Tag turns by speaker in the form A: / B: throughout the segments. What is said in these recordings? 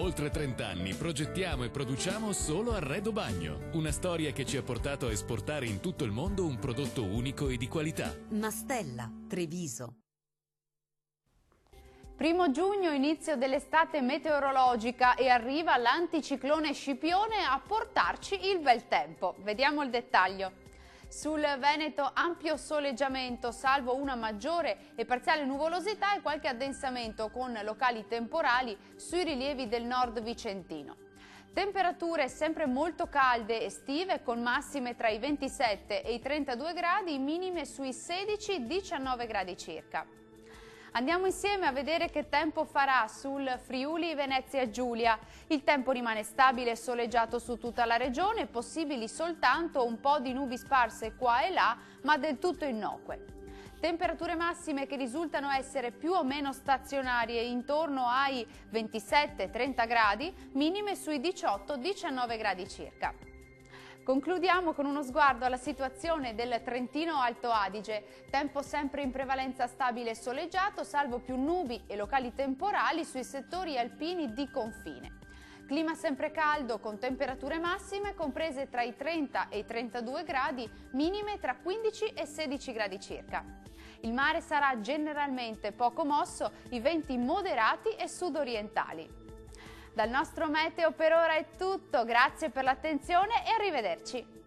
A: oltre 30 anni progettiamo e produciamo solo Arredo Bagno, una storia che ci ha portato a esportare in tutto il mondo un prodotto unico e di qualità.
B: Mastella, Treviso.
C: 1 giugno, inizio dell'estate meteorologica e arriva l'anticiclone Scipione a portarci il bel tempo. Vediamo il dettaglio. Sul Veneto ampio soleggiamento, salvo una maggiore e parziale nuvolosità e qualche addensamento con locali temporali sui rilievi del nord vicentino. Temperature sempre molto calde estive con massime tra i 27 e i 32 gradi, minime sui 16-19 gradi circa. Andiamo insieme a vedere che tempo farà sul Friuli Venezia Giulia. Il tempo rimane stabile e soleggiato su tutta la regione, possibili soltanto un po' di nubi sparse qua e là, ma del tutto innocue. Temperature massime che risultano essere più o meno stazionarie intorno ai 27-30 gradi, minime sui 18-19 gradi circa. Concludiamo con uno sguardo alla situazione del Trentino Alto Adige. Tempo sempre in prevalenza stabile e soleggiato, salvo più nubi e locali temporali sui settori alpini di confine. Clima sempre caldo con temperature massime comprese tra i 30 e i 32 gradi, minime tra 15 e 16 gradi circa. Il mare sarà generalmente poco mosso, i venti moderati e sudorientali. Dal nostro meteo per ora è tutto, grazie per l'attenzione e arrivederci.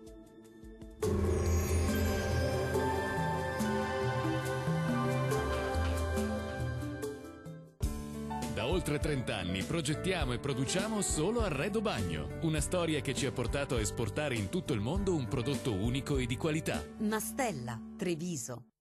A: Da oltre 30 anni progettiamo e produciamo solo Arredo Bagno, una storia che ci ha portato a esportare in tutto il mondo un prodotto unico e di qualità.
B: Mastella, Treviso.